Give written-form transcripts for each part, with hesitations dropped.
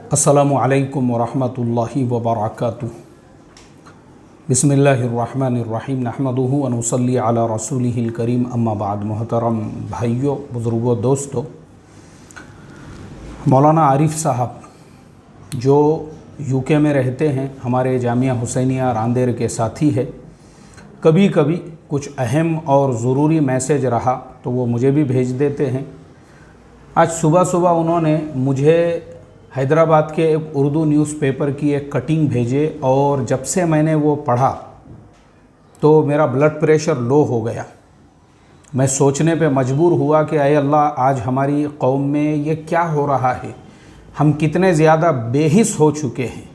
अस्सलामु अलैकुम वरहमतुल्लाहि वबरकातुहू। बिस्मिल्लाहिर्रहमानिर्रहीम नहमदुहु व नुसल्ली अला रसूलिहिल करीम अम्मा बाद। मोहतरम भाइयों, बुज़ुर्गों, दोस्तों, मौलाना आरिफ साहब जो यूके में रहते हैं, हमारे जामिया हुसैनिया रांदेर के साथी है। कभी कभी कुछ अहम और ज़रूरी मैसेज रहा तो वो मुझे भी भेज देते हैं। आज सुबह सुबह उन्होंने मुझे हैदराबाद के एक उर्दू न्यूज़पेपर की एक कटिंग भेजे और जब से मैंने वो पढ़ा तो मेरा ब्लड प्रेशर लो हो गया। मैं सोचने पे मजबूर हुआ कि अय अल्लाह, आज हमारी कौम में ये क्या हो रहा है, हम कितने ज़्यादा बेहिस हो चुके हैं।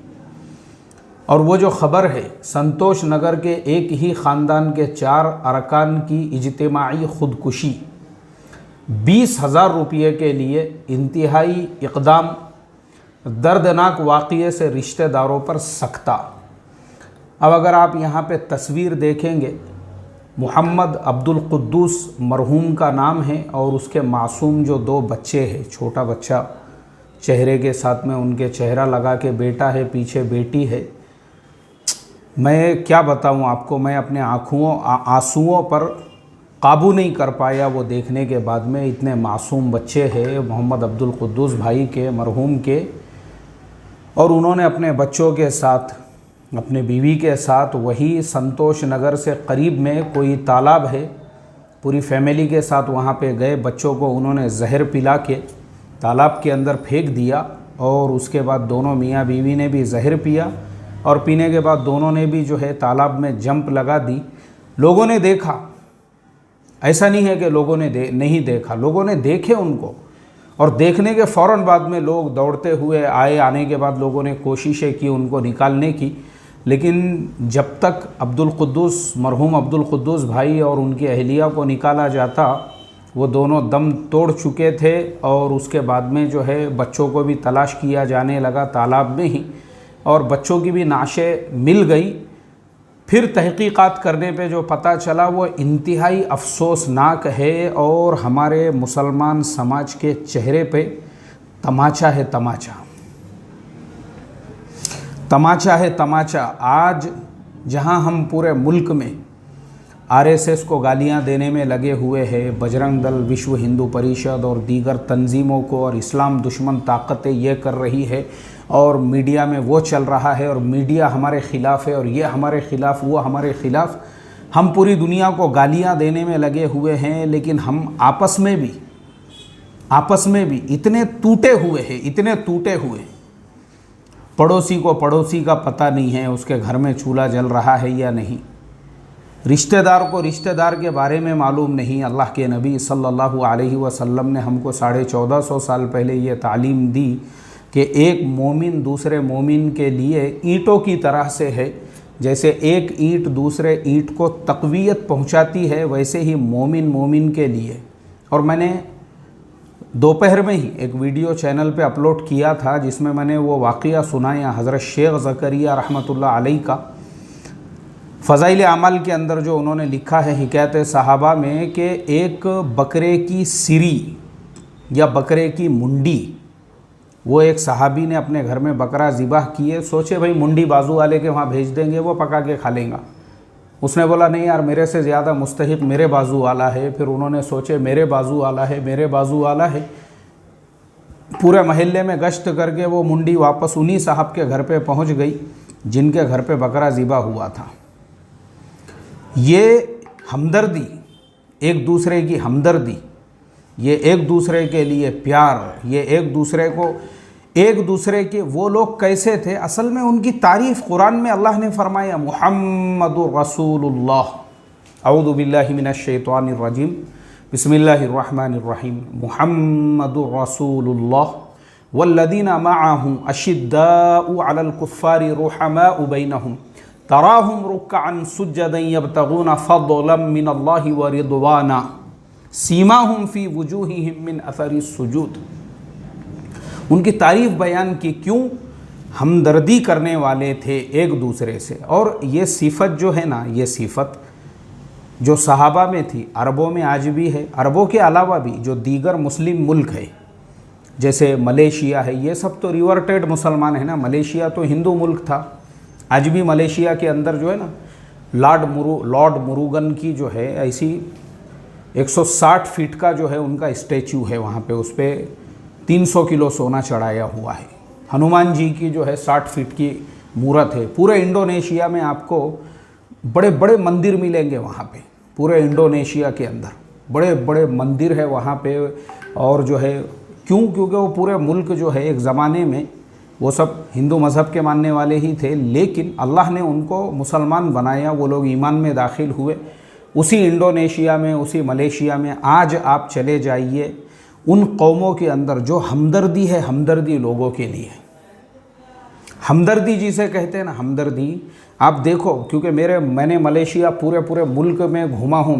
और वो जो ख़बर है, संतोष नगर के एक ही ख़ानदान के 4 अरकान की इज्तिमाई ख़ुदकुशी, 20,000 रुपये के लिए इंतहाई इक़दाम, दर्दनाक वाक़ये से रिश्तेदारों पर सख्ता। अब अगर आप यहाँ पे तस्वीर देखेंगे, मोहम्मद अब्दुल कुद्दूस मरहूम का नाम है और उसके मासूम जो 2 बच्चे हैं, छोटा बच्चा चेहरे के साथ में उनके चेहरा लगा के बेटा है, पीछे बेटी है। मैं क्या बताऊँ आपको, मैं अपने आंसुओं पर काबू नहीं कर पाया वो देखने के बाद में। इतने मासूम बच्चे हैं मोहम्मद अब्दुल कुद्दूस भाई के, मरहूम के, और उन्होंने अपने बच्चों के साथ, अपने बीवी के साथ वही संतोष नगर से करीब में कोई तालाब है, पूरी फैमिली के साथ वहाँ पे गए। बच्चों को उन्होंने जहर पिला के तालाब के अंदर फेंक दिया और उसके बाद दोनों मियाँ बीवी ने भी जहर पिया और पीने के बाद दोनों ने भी जो है तालाब में जंप लगा दी। लोगों ने देखा, ऐसा नहीं है कि लोगों ने नहीं देखा, लोगों ने देखे उनको, और देखने के फ़ौरन बाद में लोग दौड़ते हुए आए। आने के बाद लोगों ने कोशिशें की उनको निकालने की, लेकिन जब तक मरहूम अब्दुल कुद्दूस भाई और उनकी अहलिया को निकाला जाता, वो दोनों दम तोड़ चुके थे। और उसके बाद में जो है बच्चों को भी तलाश किया जाने लगा तालाब में ही, और बच्चों की भी नाशें मिल गई। फिर तहकीकात करने पे जो पता चला वो इंतहाई अफसोसनाक है और हमारे मुसलमान समाज के चेहरे पे तमाचा है, तमाचा, तमाचा है, तमाचा। आज जहां हम पूरे मुल्क में आरएसएस को गालियां देने में लगे हुए हैं, बजरंग दल, विश्व हिंदू परिषद और दीगर तंजीमों को और इस्लाम दुश्मन ताकतें ये कर रही है, और मीडिया में वो चल रहा है और मीडिया हमारे ख़िलाफ़ है और ये हमारे ख़िलाफ़, वो हमारे ख़िलाफ़, हम पूरी दुनिया को गालियां देने में लगे हुए हैं। लेकिन हम आपस में भी इतने टूटे हुए हैं, इतने टूटे हुए। पड़ोसी को पड़ोसी का पता नहीं है, उसके घर में चूल्हा जल रहा है या नहीं। रिश्तेदार को रिश्तेदार के बारे में मालूम नहीं। अल्लाह के नबी सल्लल्लाहु अलैहि वसल्लम ने हमको 1450 साल पहले ये तालीम दी कि एक मोमिन दूसरे मोमिन के लिए ईंटों की तरह से है। जैसे एक ईंट दूसरे ईंट को तक़वियत पहुंचाती है, वैसे ही मोमिन के लिए। और मैंने दोपहर में ही एक वीडियो चैनल पे अपलोड किया था जिसमें मैंने वो वाक़या सुनाया हज़रत शेख ज़करिया रहमतुल्लाह अलैह का। फ़ज़ाइल अमाल के अंदर जो उन्होंने लिखा है हिकायत सहाबा में कि एक बकरे की सिरी या बकरे की मुंडी, वो एक सहाबी ने अपने घर में बकरा ज़िबाह किए, सोचे भाई मुंडी बाजू वाले के वहाँ भेज देंगे, वो पका के खा लेगा। उसने बोला नहीं यार, मेरे से ज़्यादा मुस्तहिक मेरे बाजू वाला है। फिर उन्होंने सोचे मेरे बाजू वाला है, मेरे बाजू वाला है। पूरे महल्ले में गश्त करके वो मुंडी वापस उन्हीं साहब के घर पे पहुँच गई जिनके घर पे बकरा ज़िबाह हुआ था। ये हमदर्दी, एक दूसरे की हमदर्दी, ये एक दूसरे के लिए प्यार, ये एक दूसरे के वो लोग कैसे थे, असल में उनकी तारीफ़ कुरान में अल्लाह ने फरमाया, मुहम्मदुर रसूलुल्लाह, अऊज़ु बिल्लाहि मिनश शैतानिर रजीम, बिस्मिल्लाहिर रहमानिर रहीम, मुहम्मदुर रसूलुल्लाह वल्लदीना मअहु अशिद्दाउ अलल कुफ्फारि रुहमाउ बैनहुम तराहुम रुक्कअन सुज्जदन यब्तगूना फज़लन मिनल्लाहि व रिदवाना सीमाहुम फ़ी वुजूहिहिम मिन असरि सुजूद। उनकी तारीफ़ बयान की, क्यों? हमदर्दी करने वाले थे एक दूसरे से। और ये सिफत जो है ना, ये सिफत जो सहाबा में थी, अरबों में आज भी है। अरबों के अलावा भी जो दीगर मुस्लिम मुल्क है, जैसे मलेशिया है, ये सब तो रिवर्टेड मुसलमान है ना। मलेशिया तो हिंदू मुल्क था। आज भी मलेशिया के अंदर जो है ना लॉर्ड मुरुगन की जो है ऐसी 160 फीट का जो है उनका स्टैचू है वहाँ पे, उस पर 300 किलो सोना चढ़ाया हुआ है। हनुमान जी की जो है 60 फीट की मूर्त है। पूरे इंडोनेशिया में आपको बड़े बड़े मंदिर मिलेंगे वहाँ पे, पूरे इंडोनेशिया के अंदर बड़े बड़े मंदिर है वहाँ पे। और जो है क्योंकि वो पूरे मुल्क जो है एक ज़माने में वो सब हिंदू मज़हब के मानने वाले ही थे, लेकिन अल्लाह ने उनको मुसलमान बनाया, वो लोग ईमान में दाखिल हुए। उसी इंडोनेशिया में, उसी मलेशिया में आज आप चले जाइए, उन कौमों के अंदर जो हमदर्दी है, हमदर्दी लोगों के लिए, हमदर्दी जिसे कहते हैं ना, हमदर्दी आप देखो। क्योंकि मैंने मलेशिया पूरे मुल्क में घूमा हूँ,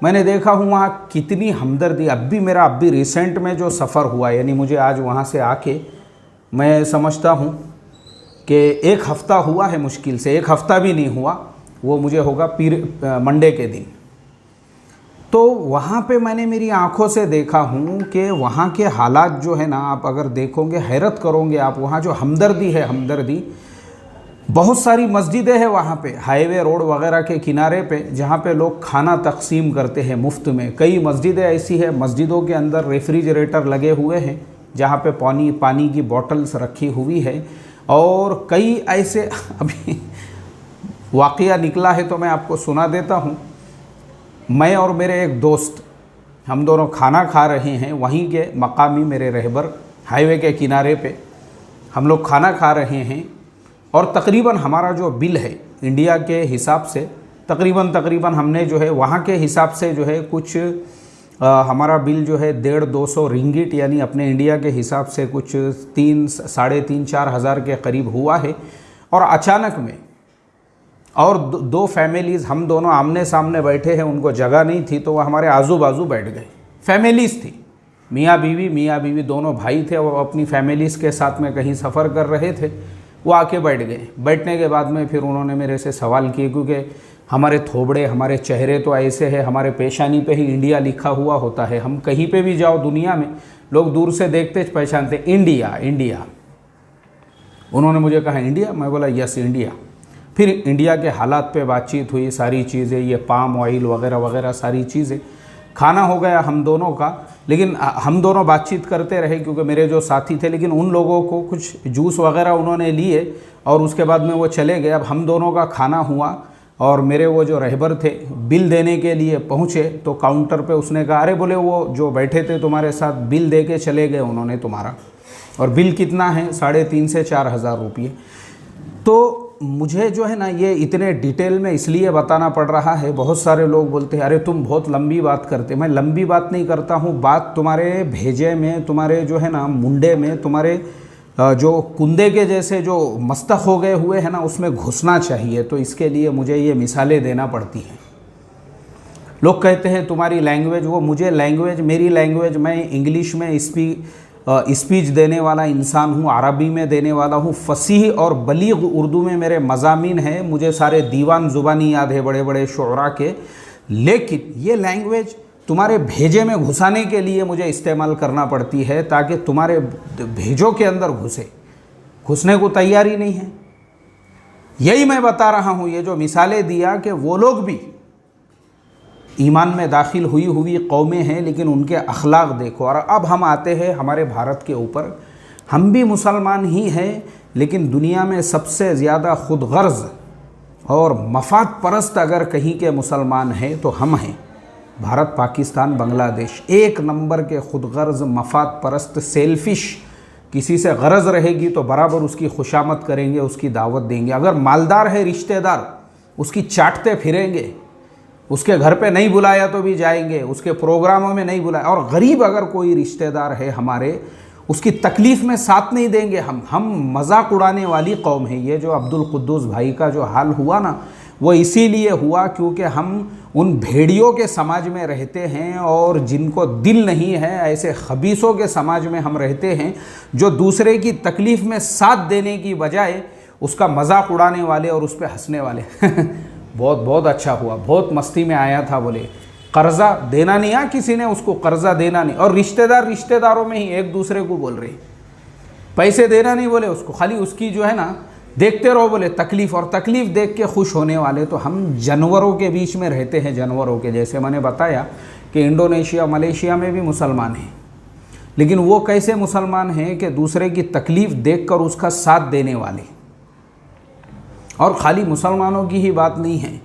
मैंने देखा हूँ वहाँ कितनी हमदर्दी। अब भी रिसेंट में जो सफ़र हुआ, यानी मुझे आज वहाँ से आके मैं समझता हूँ कि 1 हफ़्ता हुआ है, मुश्किल से 1 हफ़्ता भी नहीं हुआ, वो मुझे होगा मंडे के दिन। तो वहाँ पे मैंने मेरी आँखों से देखा हूँ कि वहाँ के हालात जो है ना, आप अगर देखोगे हैरत करोगे आप। वहाँ जो हमदर्दी है, हमदर्दी, बहुत सारी मस्जिदें हैं वहाँ पे, हाईवे रोड वगैरह के किनारे पे, जहाँ पे लोग खाना तकसीम करते हैं मुफ्त में। कई मस्जिदें ऐसी है, मस्जिदों के अंदर रेफ्रिजरेटर लगे हुए हैं जहाँ पे पानी की बॉटल्स रखी हुई है। और कई ऐसे अभी वाक़या निकला है तो मैं आपको सुना देता हूँ। मैं और मेरे एक दोस्त, हम दोनों खाना खा रहे हैं वहीं के मकामी मेरे रहबर, हाईवे के किनारे पे हम लोग खाना खा रहे हैं। और तकरीबन हमारा जो बिल है इंडिया के हिसाब से, तकरीबन हमने जो है वहाँ के हिसाब से जो है कुछ हमारा बिल जो है 150-200 रिंगिट, यानी अपने इंडिया के हिसाब से कुछ 3-3,500-4 हज़ार के करीब हुआ है। और अचानक में और 2 फैमिलीज़, हम दोनों आमने सामने बैठे हैं, उनको जगह नहीं थी तो वो हमारे आजू बाजू बैठ गए। फैमिलीज़ थी, मियाँ बीवी दोनों भाई थे, वो अपनी फैमिलीज़ के साथ में कहीं सफ़र कर रहे थे, वो आके बैठ गए। बैठने के बाद में फिर उन्होंने मेरे से सवाल किए, क्योंकि हमारे थोबड़े, हमारे चेहरे तो ऐसे है, हमारे पेशानी पे ही इंडिया लिखा हुआ होता है। हम कहीं पे भी जाओ दुनिया में, लोग दूर से देखते पहचानते इंडिया। उन्होंने मुझे कहा इंडिया, मैं बोला यस इंडिया। फिर इंडिया के हालात पे बातचीत हुई, सारी चीज़ें, ये पाम ऑयल वगैरह वगैरह सारी चीज़ें। खाना हो गया हम दोनों का, लेकिन हम दोनों बातचीत करते रहे क्योंकि मेरे जो साथी थे, लेकिन उन लोगों को कुछ जूस वगैरह उन्होंने लिए और उसके बाद में वो चले गए। अब हम दोनों का खाना हुआ और मेरे वो जो रहबर थे बिल देने के लिए पहुँचे तो काउंटर पे उसने कहा, अरे बोले वो जो बैठे थे तुम्हारे साथ बिल दे के चले गए उन्होंने तुम्हारा, और बिल कितना है 3,500 से 4,000 रुपये। तो मुझे जो है ना ये इतने डिटेल में इसलिए बताना पड़ रहा है। बहुत सारे लोग बोलते हैं अरे तुम बहुत लंबी बात करते। मैं लंबी बात नहीं करता हूँ, बात तुम्हारे भेजे में, तुम्हारे जो है ना मुंडे में, तुम्हारे जो कुंदे के जैसे जो मस्तक हो गए हुए हैं ना, उसमें घुसना चाहिए। तो इसके लिए मुझे ये मिसालें देना पड़ती हैं। लोग कहते हैं तुम्हारी लैंग्वेज, वो मुझे लैंग्वेज, मेरी लैंग्वेज, मैं इंग्लिश में स्पीच देने वाला इंसान हूँ, अरबी में देने वाला हूँ, फसीह और बलीग उर्दू में मेरे मज़ामीन हैं, मुझे सारे दीवान ज़ुबानी याद है बड़े बड़े शुअरा के। लेकिन ये लैंग्वेज तुम्हारे भेजे में घुसाने के लिए मुझे इस्तेमाल करना पड़ती है, ताकि तुम्हारे भेजों के अंदर घुसने को तैयारी नहीं है। यही मैं बता रहा हूँ। ये जो मिसालें दिया कि वो लोग भी ईमान में दाखिल हुई कौमें हैं, लेकिन उनके अखलाक देखो। और अब हम आते हैं हमारे भारत के ऊपर। हम भी मुसलमान ही हैं, लेकिन दुनिया में सबसे ज़्यादा खुदगर्ज और मफाद परस्त अगर कहीं के मुसलमान हैं तो हम हैं। भारत, पाकिस्तान, बांग्लादेश 1 नंबर के खुदगर्ज मफाद परस्त, सेल्फिश। किसी से गरज रहेगी तो बराबर उसकी खुशामद करेंगे, उसकी दावत देंगे। अगर मालदार है रिश्तेदार, उसकी चाटते फिरेंगे, उसके घर पे नहीं बुलाया तो भी जाएंगे, उसके प्रोग्रामों में नहीं बुलाया। और गरीब अगर कोई रिश्तेदार है हमारे, उसकी तकलीफ़ में साथ नहीं देंगे हम मजाक उड़ाने वाली कौम है। ये जो अब्दुल कुद्दूस भाई का जो हाल हुआ ना, वो इसीलिए हुआ क्योंकि हम उन भेड़ियों के समाज में रहते हैं और जिनको दिल नहीं है, ऐसे खबीसों के समाज में हम रहते हैं जो दूसरे की तकलीफ़ में साथ देने की बजाय उसका मजाक उड़ाने वाले और उस पर हंसने वाले। बहुत अच्छा हुआ, बहुत मस्ती में आया था बोले, कर्जा देना नहीं, हाँ किसी ने उसको कर्जा देना नहीं। और रिश्तेदार रिश्तेदारों में ही एक दूसरे को बोल रहे, पैसे देना नहीं बोले उसको, खाली उसकी जो है ना देखते रहो बोले तकलीफ़, और तकलीफ़ देख के खुश होने वाले। तो हम जानवरों के बीच में रहते हैं, जानवरों के जैसे। मैंने बताया कि इंडोनेशिया मलेशिया में भी मुसलमान हैं, लेकिन वो कैसे मुसलमान हैं कि दूसरे की तकलीफ़ देखकर उसका साथ देने वाले। और खाली मुसलमानों की ही बात नहीं है,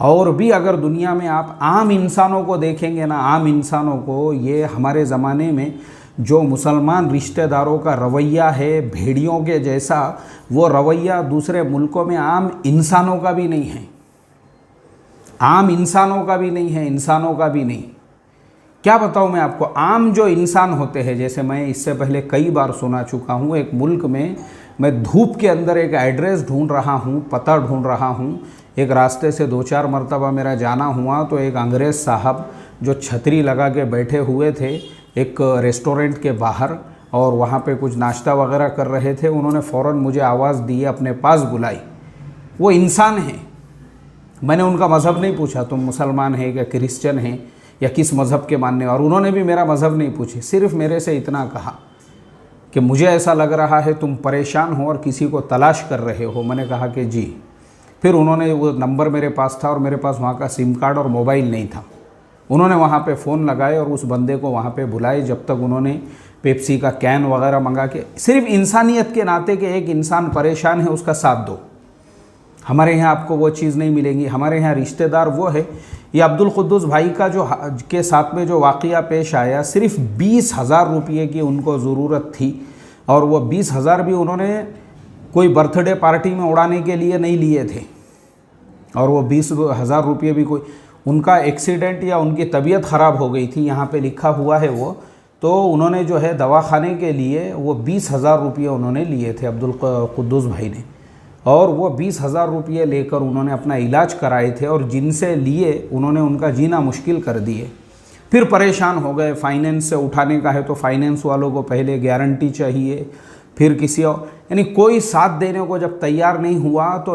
और भी अगर दुनिया में आप आम इंसानों को देखेंगे ना, आम इंसानों को, ये हमारे ज़माने में जो मुसलमान रिश्तेदारों का रवैया है भेड़ियों के जैसा, वो रवैया दूसरे मुल्कों में आम इंसानों का भी नहीं है, आम इंसानों का भी नहीं है, इंसानों का भी नहीं। क्या बताऊँ मैं आपको, आम जो इंसान होते हैं, जैसे मैं इससे पहले कई बार सुना चुका हूँ, एक मुल्क में मैं धूप के अंदर एक एड्रेस ढूंढ रहा हूँ, पता ढूंढ रहा हूँ, एक रास्ते से 2-4 मरतबा मेरा जाना हुआ, तो एक अंग्रेज़ साहब जो छतरी लगा के बैठे हुए थे एक रेस्टोरेंट के बाहर, और वहाँ पे कुछ नाश्ता वगैरह कर रहे थे, उन्होंने फ़ौरन मुझे आवाज़ दी, अपने पास बुलाई। वो इंसान हैं, मैंने उनका मज़हब नहीं पूछा, तुम मुसलमान हैं या क्रिश्चियन हैं या किस मज़हब के मानने, और उन्होंने भी मेरा मज़हब नहीं पूछी, सिर्फ मेरे से इतना कहा कि मुझे ऐसा लग रहा है तुम परेशान हो और किसी को तलाश कर रहे हो। मैंने कहा कि जी। फिर उन्होंने, वो नंबर मेरे पास था और मेरे पास वहाँ का सिम कार्ड और मोबाइल नहीं था, उन्होंने वहाँ पे फ़ोन लगाए और उस बंदे को वहाँ पे बुलाए। जब तक उन्होंने पेप्सी का कैन वगैरह मंगा के, सिर्फ इंसानियत के नाते कि एक इंसान परेशान है उसका साथ दो। हमारे यहाँ आपको वो चीज़ नहीं मिलेगी। हमारे यहाँ रिश्तेदार वो है, ये अब्दुल कुद्दूस भाई का जो के साथ में जो वाक़या पेश आया, सिर्फ 20,000 रुपये की उनको ज़रूरत थी, और वो 20,000 भी उन्होंने कोई बर्थडे पार्टी में उड़ाने के लिए नहीं लिए थे, और वो 20,000 रुपये भी कोई, उनका एक्सीडेंट या उनकी तबीयत ख़राब हो गई थी, यहाँ पे लिखा हुआ है वो, तो उन्होंने जो है दवाखाने के लिए वो 20,000 रुपये उन्होंने लिए थे अब्दुल कुद्दूस भाई ने, और वो 20,000 रुपये लेकर उन्होंने अपना इलाज कराए थे, और जिनसे लिए उन्होंने उनका जीना मुश्किल कर दिए। फिर परेशान हो गए, फाइनेंस से उठाने का है तो फाइनेंस वालों को पहले गारंटी चाहिए, फिर किसी और, यानी कोई साथ देने को जब तैयार नहीं हुआ तो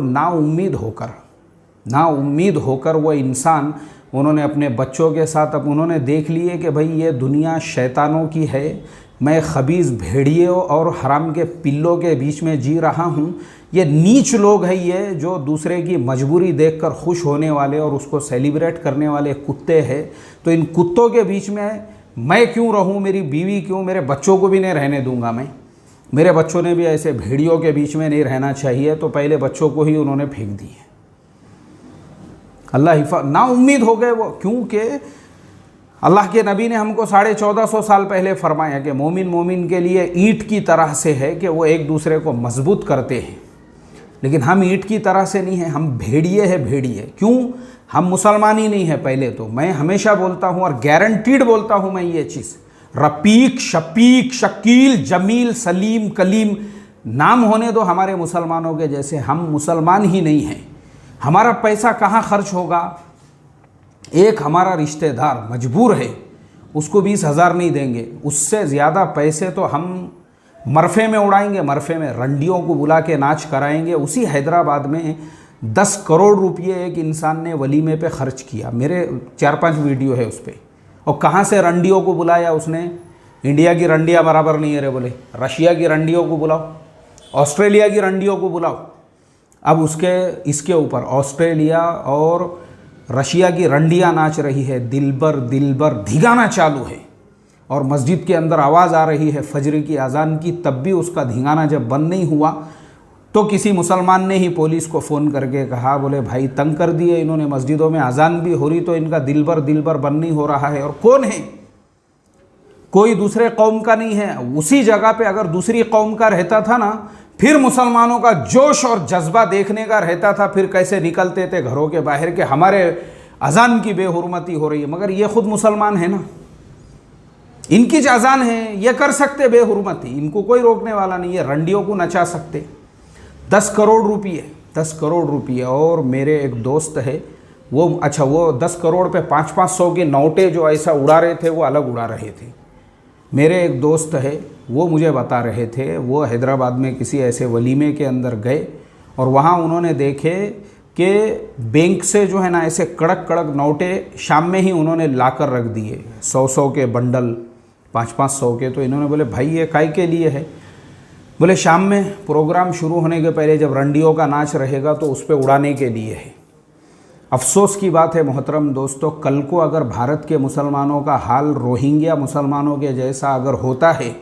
नाउम्मीद होकर वो इंसान, उन्होंने अपने बच्चों के साथ, अब उन्होंने देख लिए कि भाई ये दुनिया शैतानों की है, मैं खबीज़ भेड़ियों और हराम के पिल्लों के बीच में जी रहा हूँ, ये नीच लोग हैं, ये जो दूसरे की मजबूरी देखकर खुश होने वाले और उसको सेलिब्रेट करने वाले कुत्ते हैं, तो इन कुत्तों के बीच में मैं क्यों रहूँ, मेरी बीवी क्यों, मेरे बच्चों को भी नहीं रहने दूंगा मैं, मेरे बच्चों ने भी ऐसे भेड़ियों के बीच में नहीं रहना चाहिए, तो पहले बच्चों को ही उन्होंने फेंक दिए। अल्लाह हिफाज़त, ना उम्मीद हो गए वो, क्योंकि अल्लाह के नबी ने हमको 1450 साल पहले फरमाया कि मोमिन के लिए ईंट की तरह से है कि वो एक दूसरे को मजबूत करते हैं, लेकिन हम ईंट की तरह से नहीं हैं, हम भेड़िए हैं, भेड़िए। क्यों? हम मुसलमान ही नहीं है। पहले तो मैं हमेशा बोलता हूँ और गारंटीड बोलता हूँ मैं ये चीज़, रफ़ीक, शफ़ीक, शकील, जमील, सलीम, कलीम नाम होने दो हमारे मुसलमानों के जैसे, हम मुसलमान ही नहीं हैं। हमारा पैसा कहाँ खर्च होगा? एक हमारा रिश्तेदार मजबूर है, उसको 20,000 नहीं देंगे, उससे ज़्यादा पैसे तो हम मरफे में उड़ाएंगे, मरफे में रंडियों को बुला के नाच कराएंगे। उसी हैदराबाद में 10 करोड़ रुपये एक इंसान ने वलीमे पे खर्च किया, मेरे 4-5 वीडियो है उस पर। और कहाँ से रंडियों को बुलाया उसने? इंडिया की रंडियाँ बराबर नहीं है रे बोले, रशिया की रंडियों को बुलाओ, ऑस्ट्रेलिया की रंडियों को बुलाओ। अब इसके ऊपर ऑस्ट्रेलिया और रशिया की रंडियाँ नाच रही है, दिलबर दिलबर धिगाना चालू है, और मस्जिद के अंदर आवाज़ आ रही है फजर की अजान की, तब भी उसका धिगाना जब बंद नहीं हुआ तो किसी मुसलमान ने ही पुलिस को फ़ोन करके कहा, बोले भाई तंग कर दिए इन्होंने, मस्जिदों में अजान भी हो रही तो इनका दिलबर दिलबर बंद नहीं हो रहा है। और कौन है? कोई दूसरे कौम का नहीं है। उसी जगह पे अगर दूसरी कौम का रहता था ना, फिर मुसलमानों का जोश और जज्बा देखने का रहता था, फिर कैसे निकलते थे घरों के बाहर के हमारे अजान की बेहुरमती हो रही है। मगर ये खुद मुसलमान है ना, इनकी जो अजान है ये कर सकते बेहुरमती, इनको कोई रोकने वाला नहीं है, रंडियों को नचा सकते। 10 करोड़ रुपये। और मेरे एक दोस्त है वो, अच्छा वो 10 करोड़ पे 500-500 के नोटें जो ऐसा उड़ा रहे थे वो अलग उड़ा रहे थे। मेरे एक दोस्त है वो मुझे बता रहे थे, वो हैदराबाद में किसी ऐसे वलीमे के अंदर गए और वहाँ उन्होंने देखे कि बैंक से जो है ना ऐसे कड़क कड़क नोटे शाम में ही उन्होंने लाकर रख दिए, 100-100 के बंडल, 500-500 के। तो इन्होंने बोले भाई ये काय के लिए है? बोले शाम में प्रोग्राम शुरू होने के पहले जब रंडियों का नाच रहेगा तो उस पर उड़ाने के लिए है। अफसोस की बात है मोहतरम दोस्तों, कल को अगर भारत के मुसलमानों का हाल रोहिंग्या मुसलमानों के जैसा अगर होता है,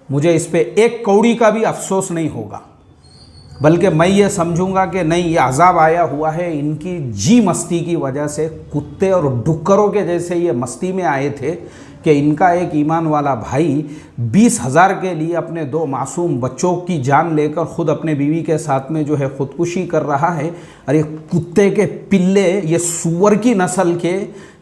मुझे इस पे एक कौड़ी का भी अफसोस नहीं होगा, बल्कि मैं ये समझूंगा कि नहीं, ये अजाब आया हुआ है इनकी जी मस्ती की वजह से। कुत्ते और डुक्करों के जैसे ये मस्ती में आए थे कि इनका एक ईमान वाला भाई 20,000 के लिए अपने 2 मासूम बच्चों की जान लेकर खुद अपने बीवी के साथ में जो है ख़ुदकुशी कर रहा है। और ये कुत्ते के पिल्ले, ये सूअर की नस्ल के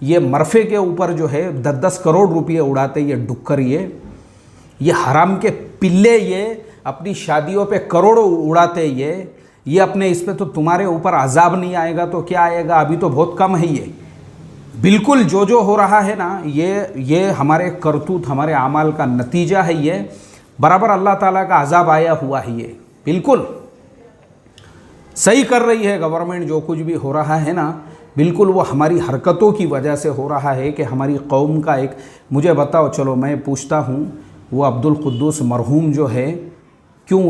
ये मरफे के ऊपर जो है 10-10 करोड़ रुपये उड़ाते ये डुक्कर, ये हराम के पिल्ले, ये अपनी शादियों पे करोड़ों उड़ाते ये अपने इस पे तो तुम्हारे ऊपर अजाब नहीं आएगा तो क्या आएगा? अभी तो बहुत कम है ये। बिल्कुल जो हो रहा है ना, ये हमारे करतूत, हमारे आमाल का नतीजा है। ये बराबर अल्लाह ताला का अजाब आया हुआ है। ये बिल्कुल सही कर रही है गवर्नमेंट, जो कुछ भी हो रहा है ना, बिल्कुल वो हमारी हरकतों की वजह से हो रहा है कि हमारी कौम का एक, मुझे बताओ, चलो मैं पूछता हूँ, वो अब्दुल कुद्दूस मरहूम जो है, क्यों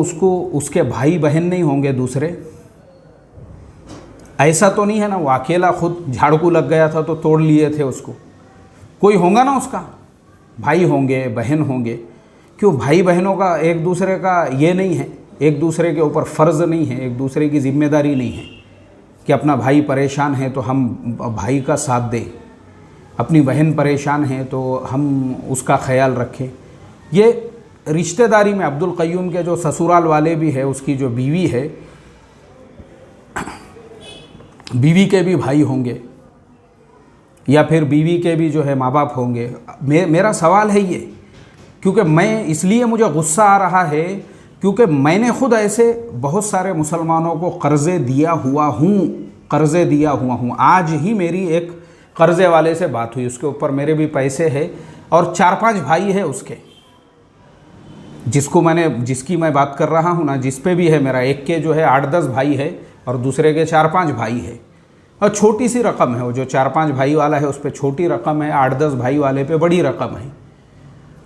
उसके भाई बहन नहीं होंगे दूसरे? ऐसा तो नहीं है ना वो अकेला खुद झाड़ू लग गया था तो तोड़ लिए थे उसको? कोई होगा ना उसका, भाई होंगे, बहन होंगे। क्यों भाई बहनों का एक दूसरे का ये नहीं है, एक दूसरे के ऊपर फ़र्ज़ नहीं है, एक दूसरे की जिम्मेदारी नहीं है कि अपना भाई परेशान है तो हम भाई का साथ दें, अपनी बहन परेशान है तो हम उसका ख्याल रखें? ये रिश्तेदारी में अब्दुल क़य्यूम के जो ससुराल वाले भी है, उसकी जो बीवी है, बीवी के भी भाई होंगे या फिर बीवी के भी जो है माँ बाप होंगे। मेरा सवाल है ये, क्योंकि मैं इसलिए मुझे गुस्सा आ रहा है क्योंकि मैंने खुद ऐसे बहुत सारे मुसलमानों को कर्ज़े दिया हुआ हूँ। आज ही मेरी एक कर्ज़े वाले से बात हुई, उसके ऊपर मेरे भी पैसे हैं और 4-5 भाई है उसके, जिसकी मैं बात कर रहा हूँ ना, जिस पे भी है मेरा, एक के जो है 8-10 भाई है और दूसरे के 4-5 भाई है। और छोटी सी रकम है, वो जो 4-5 भाई वाला है उस पर छोटी रकम है, 8-10 भाई वाले पे बड़ी रकम है।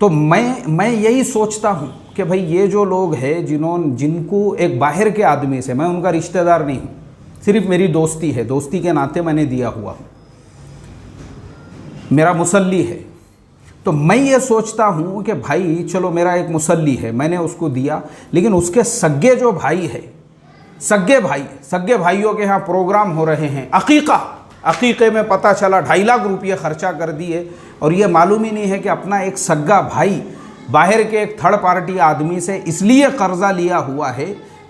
तो मैं यही सोचता हूँ कि भाई ये जो लोग हैं जिनको एक बाहर के आदमी से, मैं उनका रिश्तेदार नहीं हूँ, सिर्फ मेरी दोस्ती है, दोस्ती के नाते मैंने दिया हुआ हूँ, मेरा मुसल्ली है। तो मैं ये सोचता हूँ कि भाई चलो मेरा एक मुसल्ली है, मैंने उसको दिया, लेकिन उसके सगे जो भाई है, सगे भाइयों के यहाँ प्रोग्राम हो रहे हैं, अकीक़े में पता चला 2.5 लाख रुपये खर्चा कर दिए और ये मालूम ही नहीं है कि अपना एक सगा भाई बाहर के एक थर्ड पार्टी आदमी से इसलिए कर्ज़ा लिया हुआ है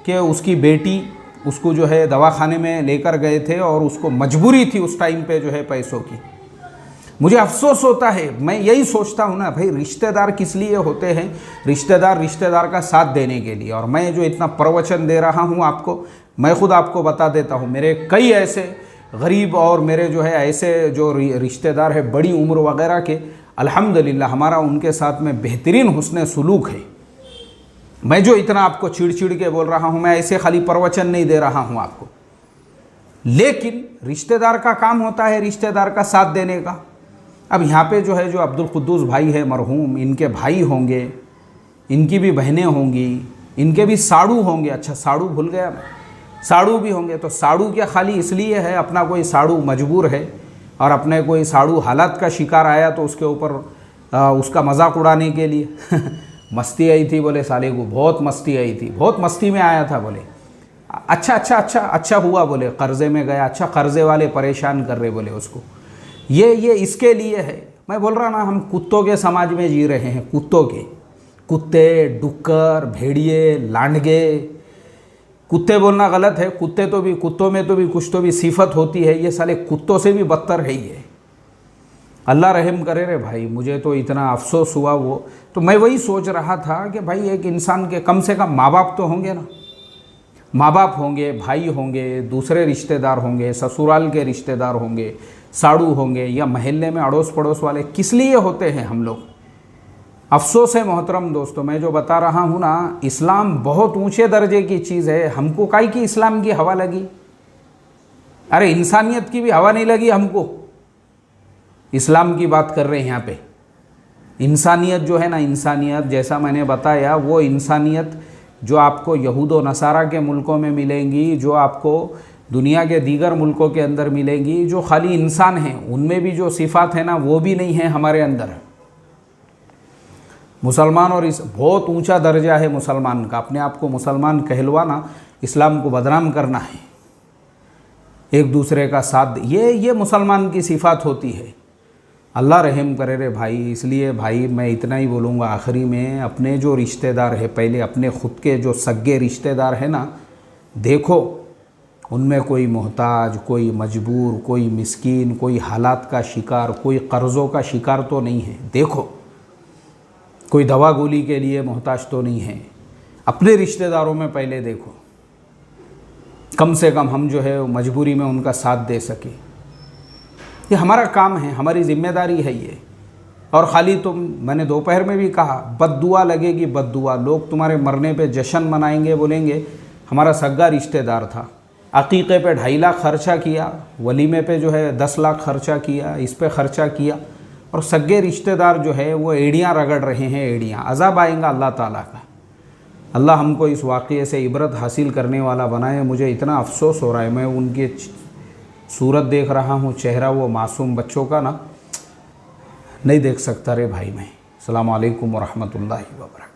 कि उसकी बेटी उसको जो है दवाखाने में लेकर गए थे और उसको मजबूरी थी उस टाइम पे जो है पैसों की। मुझे अफसोस होता है, मैं यही सोचता हूँ ना भाई, रिश्तेदार किस लिए होते हैं? रिश्तेदार का साथ देने के लिए। और मैं जो इतना प्रवचन दे रहा हूँ आपको, मैं खुद आपको बता देता हूँ, मेरे कई ऐसे गरीब और मेरे जो है ऐसे जो रिश्तेदार है बड़ी उम्र वगैरह के, अल्हम्दुलिल्लाह हमारा उनके साथ में बेहतरीन हुस्न सुलूक है। मैं जो इतना आपको चिड़ के बोल रहा हूँ, मैं ऐसे खाली प्रवचन नहीं दे रहा हूँ आपको, लेकिन रिश्तेदार का काम होता है रिश्तेदार का साथ देने का। अब यहाँ पे जो है, जो अब्दुल कुद्दूस भाई है मरहूम, इनके भाई होंगे, इनकी भी बहनें होंगी, इनके भी साड़ू होंगे। अच्छा, साड़ू भूल गया मैं, साड़ू भी होंगे। तो साड़ू क्या खाली इसलिए है, अपना कोई साड़ू मजबूर है और अपने कोई साड़ू हालात का शिकार आया तो उसके ऊपर उसका मजाक उड़ाने के लिए मस्ती आई थी, बोले साले को बहुत मस्ती आई थी, बहुत मस्ती में आया था, बोले अच्छा हुआ, बोले कर्ज़े में गया, अच्छा कर्ज़े वाले परेशान कर रहे, बोले उसको ये इसके लिए है। मैं बोल रहा ना, हम कुत्तों के समाज में जी रहे हैं, कुत्ते, डुक्कर, भेड़िए, लांडगे। कुत्ते बोलना गलत है, कुत्तों में तो भी कुछ तो भी सिफत होती है, ये साले कुत्तों से भी बदतर है ये। अल्लाह रहम करे रे भाई, मुझे तो इतना अफसोस हुआ वो। तो मैं वही सोच रहा था कि भाई एक इंसान के कम से कम माँ बाप तो होंगे ना, माँ बाप होंगे, भाई होंगे, दूसरे रिश्तेदार होंगे, ससुराल के रिश्तेदार होंगे, साड़ू होंगे, या महल्ले में अड़ोस पड़ोस वाले। किस लिए होते हैं हम लोग? अफसोस है मोहतरम दोस्तों, मैं जो बता रहा हूँ ना, इस्लाम बहुत ऊंचे दर्जे की चीज़ है, हमको काहे की इस्लाम की हवा लगी? अरे इंसानियत की भी हवा नहीं लगी हमको। इस्लाम की बात कर रहे हैं यहाँ पे। इंसानियत जो है ना, इंसानियत जैसा मैंने बताया, वो इंसानियत जो आपको यहूद व नसारा के मुल्कों में मिलेंगी, जो आपको दुनिया के दीगर मुल्कों के अंदर मिलेंगी, जो खाली इंसान हैं उनमें भी जो सिफात है ना, वो भी नहीं है हमारे अंदर। मुसलमान और इस बहुत ऊंचा दर्जा है मुसलमान का। अपने आप को मुसलमान कहलवाना इस्लाम को बदनाम करना है, एक दूसरे का साथ, ये मुसलमान की सिफात होती है। अल्लाह रहम करे रे भाई। इसलिए भाई मैं इतना ही बोलूँगा आखिरी में, अपने जो रिश्तेदार है, पहले अपने ख़ुद के जो सगे रिश्तेदार है ना, देखो उनमें कोई मोहताज, कोई मजबूर, कोई मिस्कीन, कोई हालात का शिकार, कोई कर्ज़ों का शिकार तो नहीं है। देखो कोई दवा गोली के लिए मोहताज तो नहीं है। अपने रिश्तेदारों में पहले देखो, कम से कम हम जो है मजबूरी में उनका साथ दे सके। ये हमारा काम है, हमारी जिम्मेदारी है ये। और ख़ाली मैंने दोपहर में भी कहा, बद्दुआ लगेगी, बद्दुआ। लोग तुम्हारे मरने पे जश्न मनाएंगे, बोलेंगे हमारा सगा रिश्तेदार था, अकीक़े पे 2.5 लाख खर्चा किया, वलीमे पे जो है 10 लाख खर्चा किया, इस पे खर्चा किया, और सगे रिश्तेदार जो है वो एड़ियाँ रगड़ रहे हैं, एड़ियाँ। अज़ाब आएगा अल्लाह ताला का। अल्लाह हमको इस वाक़ये से इबरत हासिल करने वाला बनाए। मुझे इतना अफसोस हो रहा है, मैं उनकी सूरत देख रहा हूँ, चेहरा वो मासूम बच्चों का ना नहीं देख सकता रे भाई मैं। अस्सलामु अलैकुम व रहमतुल्लाहि व बरकातहू।